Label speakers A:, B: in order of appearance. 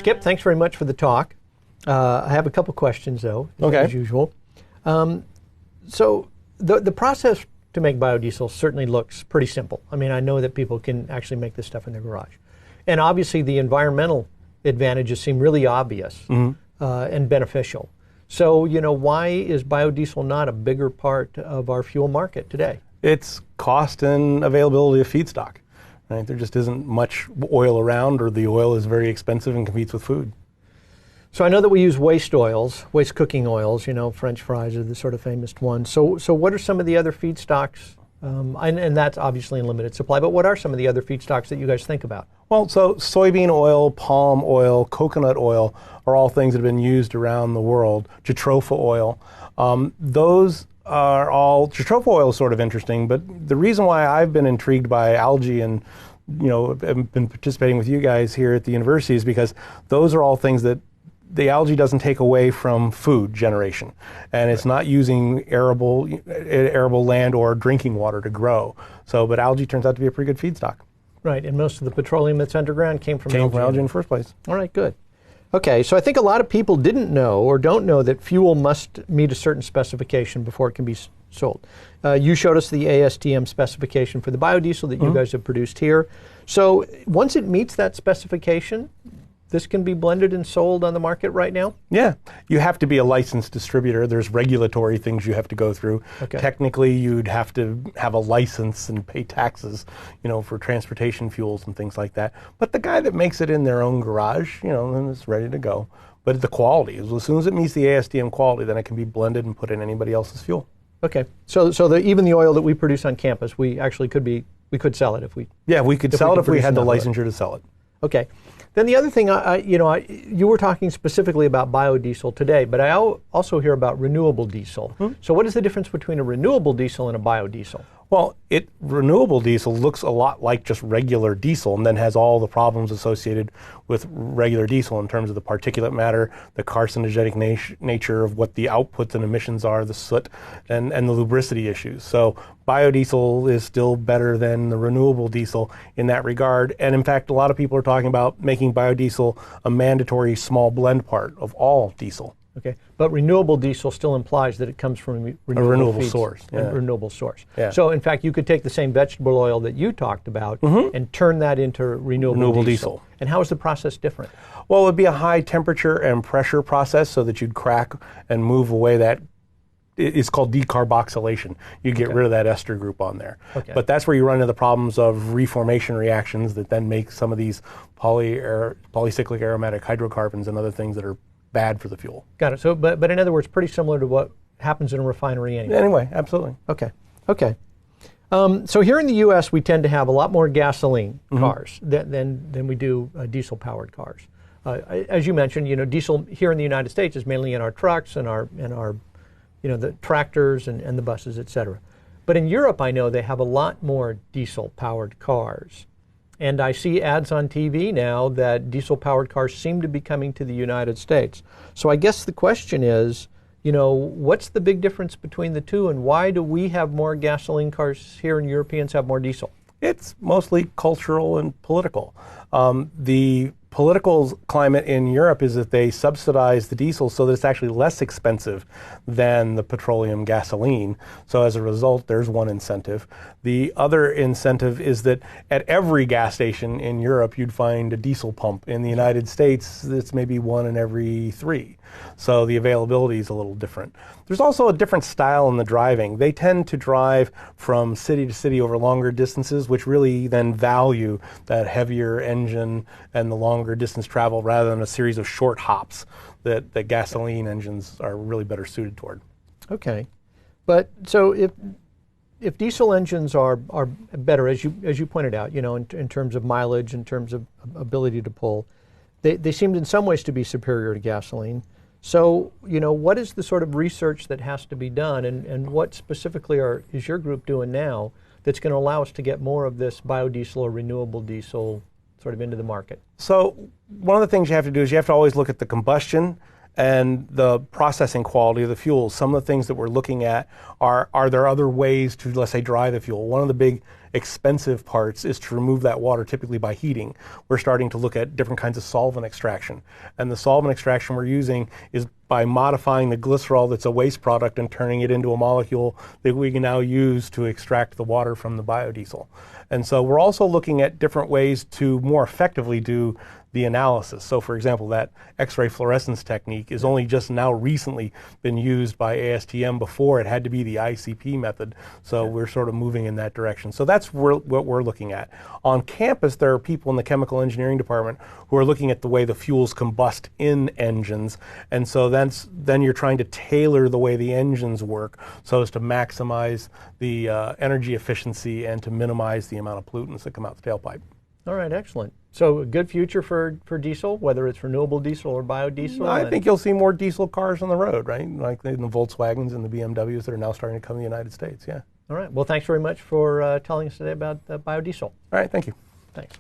A: Skip, thanks very much for the talk. I have a couple questions, though, as usual. So the process to make biodiesel certainly looks pretty simple. I mean, I know that people can actually make this stuff in their garage. And obviously the environmental advantages seem really obvious and beneficial. So, why is biodiesel not a bigger part of our fuel market today?
B: It's cost and availability of feedstock. Right? There just isn't much oil around, or the oil is very expensive and competes with food.
A: So I know that we use waste oils, waste cooking oils, French fries are the sort of famous ones. So what are some of the other feedstocks? And that's obviously in limited supply, but what are some of the other feedstocks that you guys think about?
B: Well, so soybean oil, palm oil, coconut oil are all things that have been used around the world. Jatropha oil. Those are all, jatropha oil is sort of interesting, but the reason why I've been intrigued by algae and have been participating with you guys here at the university is because those are all things that the algae doesn't take away from food generation, and it's not using arable land or drinking water to grow. But algae turns out to be a pretty good feedstock.
A: Right, and most of the petroleum that's underground came from
B: algae in the first place.
A: All right, good. Okay, so I think a lot of people didn't know or don't know that fuel must meet a certain specification before it can be sold. You showed us the ASTM specification for the biodiesel that you guys have produced here. So once it meets that specification, this can be blended and sold on the market right now?
B: Yeah. You have to be a licensed distributor. There's regulatory things you have to go through. Okay. Technically, you'd have to have a license and pay taxes, for transportation fuels and things like that. But the guy that makes it in their own garage, then it's ready to go. But the quality, as soon as it meets the ASTM quality, then it can be blended and put in anybody else's fuel.
A: Okay. So even the oil that we produce on campus, we actually we could sell it if we...
B: Yeah, we could sell it if we had the licensure to sell it.
A: Okay. Then the other thing, you were talking specifically about biodiesel today, but I also hear about renewable diesel. So what is the difference between a renewable diesel and a biodiesel?
B: Well, renewable diesel looks a lot like just regular diesel and then has all the problems associated with regular diesel in terms of the particulate matter, the carcinogenic nature of what the outputs and emissions are, the soot, and the lubricity issues. So biodiesel is still better than the renewable diesel in that regard. And in fact, a lot of people are talking about making biodiesel a mandatory small blend part of all diesel.
A: Okay, but renewable diesel still implies that it comes from a renewable
B: source.
A: Yeah. A renewable source.
B: Yeah.
A: So in fact, you could take the same vegetable oil that you talked about and turn that into renewable diesel. And how is the process different?
B: Well, it would be a high temperature and pressure process so that you'd crack and move away that. It's called decarboxylation. You get rid of that ester group on there. Okay. But that's where you run into the problems of reformation reactions that then make some of these polycyclic aromatic hydrocarbons and other things that are bad for the fuel.
A: Got it. So, but in other words, pretty similar to what happens in a refinery anyway.
B: Anyway, absolutely.
A: Okay. So here in the U.S., we tend to have a lot more gasoline cars than we do diesel-powered cars. As you mentioned, diesel here in the United States is mainly in our trucks and our the tractors and the buses, et cetera. But in Europe, I know they have a lot more diesel-powered cars. And I see ads on TV now that diesel-powered cars seem to be coming to the United States. So I guess the question is, what's the big difference between the two, and why do we have more gasoline cars here and Europeans have more diesel?
B: It's mostly cultural and political. The political climate in Europe is that they subsidize the diesel so that it's actually less expensive than the petroleum gasoline. So as a result, there's one incentive. The other incentive is that at every gas station in Europe, you'd find a diesel pump. In the United States, it's maybe one in every 3. So the availability is a little different. There's also a different style in the driving. They tend to drive from city to city over longer distances, which really then value that heavier engine and the longer distance travel rather than a series of short hops that gasoline engines are really better suited toward.
A: Okay. But so if diesel engines are better, as you pointed out, in terms of mileage, in terms of ability to pull, they seemed in some ways to be superior to gasoline. So, what is the sort of research that has to be done, and what specifically is your group doing now that's going to allow us to get more of this biodiesel or renewable diesel sort of into the market?
B: So, one of the things you have to do is you have to always look at the combustion and the processing quality of the fuels. Some of the things that we're looking at are there other ways to, let's say, dry the fuel? One of the big expensive parts is to remove that water, typically by heating. We're starting to look at different kinds of solvent extraction. And the solvent extraction we're using is by modifying the glycerol that's a waste product and turning it into a molecule that we can now use to extract the water from the biodiesel. And so we're also looking at different ways to more effectively do the analysis. So for example, that X-ray fluorescence technique is only just now recently been used by ASTM. Before, it had to be the ICP method. So we're sort of moving in that direction. So that's what we're looking at. On campus, there are people in the chemical engineering department who are looking at the way the fuels combust in engines. And so then you're trying to tailor the way the engines work so as to maximize the energy efficiency and to minimize the amount of pollutants that come out the tailpipe.
A: All right, excellent. So a good future for diesel, whether it's renewable diesel or biodiesel?
B: I think you'll see more diesel cars on the road, right? Like the Volkswagens and the BMWs that are now starting to come to the United States, yeah.
A: All right. Well, thanks very much for telling us today about biodiesel.
B: All right, thank you.
A: Thanks.